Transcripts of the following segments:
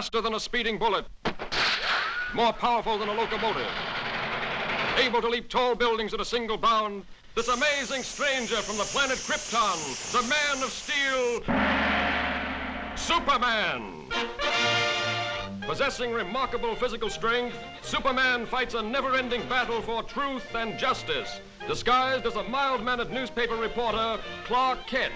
faster than a speeding bullet, more powerful than a locomotive, able to leap tall buildings at a single bound, this amazing stranger from the planet Krypton, the Man of Steel, Superman. Possessing remarkable physical strength, Superman fights a never-ending battle for truth and justice, disguised as a mild-mannered newspaper reporter, Clark Kent.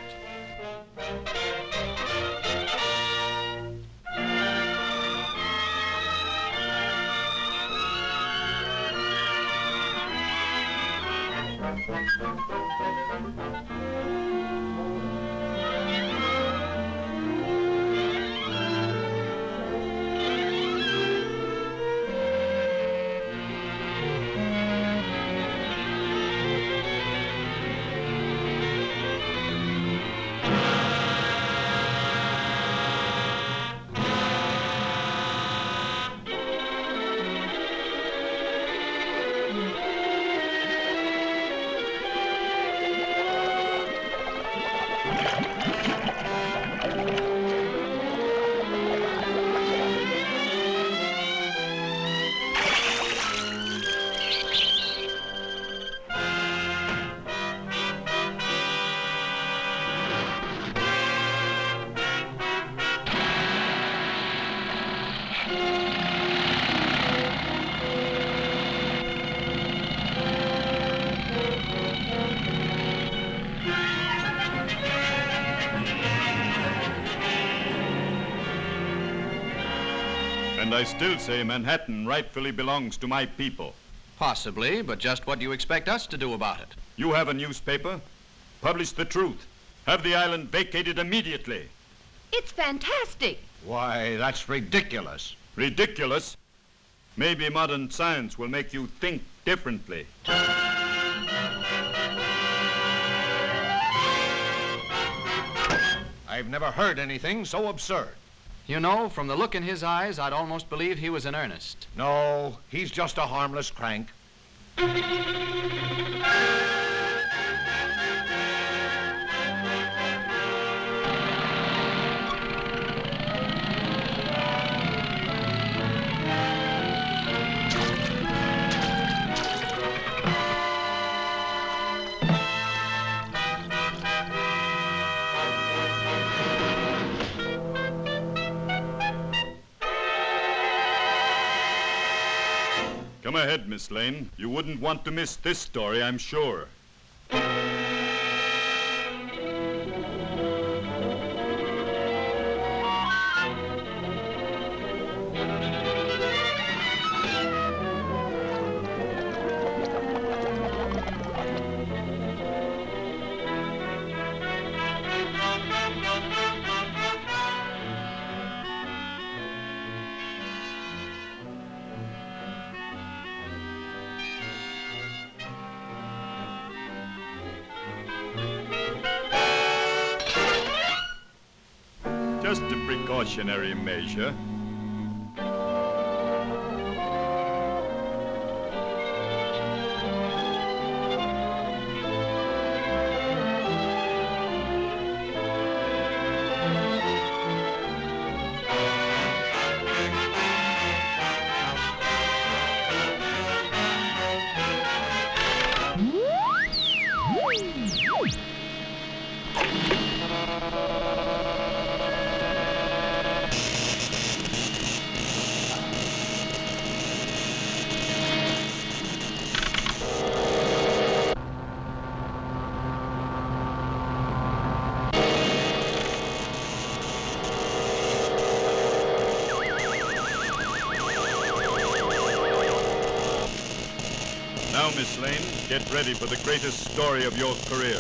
And I still say Manhattan rightfully belongs to my people. Possibly, but just what do you expect us to do about it? You have a newspaper. Publish the truth. Have the island vacated immediately. It's fantastic. Why, that's ridiculous. Ridiculous? Maybe modern science will make you think differently. I've never heard anything so absurd. You know, from the look in his eyes, I'd almost believe he was in earnest. No, he's just a harmless crank. Come ahead, Miss Lane. You wouldn't want to miss this story, I'm sure. Just a precautionary measure. Now, Miss Lane, get ready for the greatest story of your career.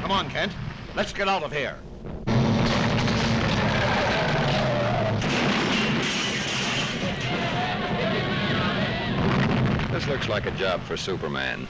Come on, Kent. Let's get out of here. This looks like a job for Superman.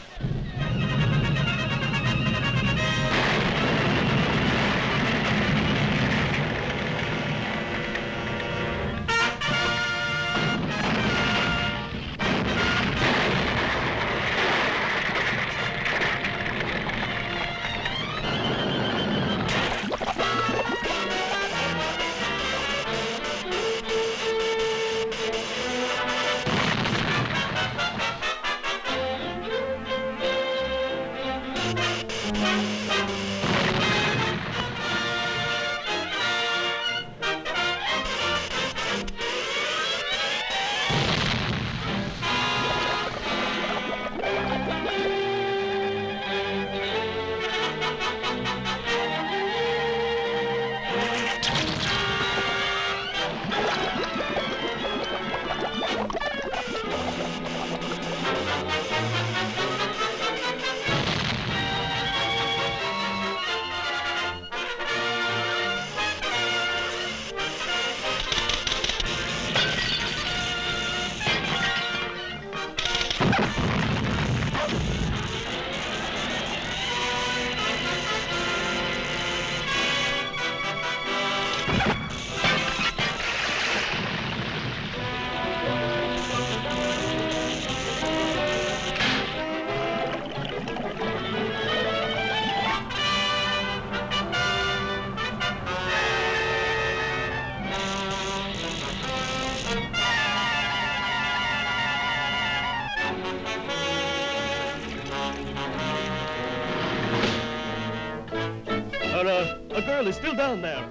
A girl is still down there.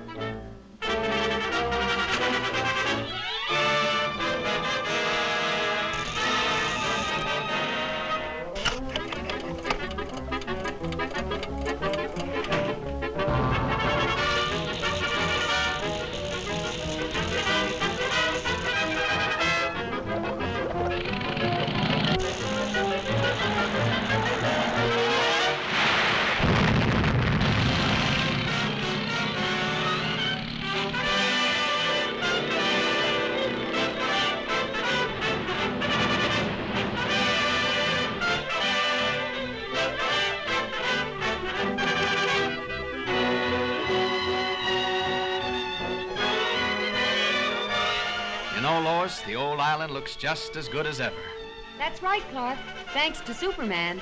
You know, Lois, the old island looks just as good as ever. That's right, Clark. Thanks to Superman.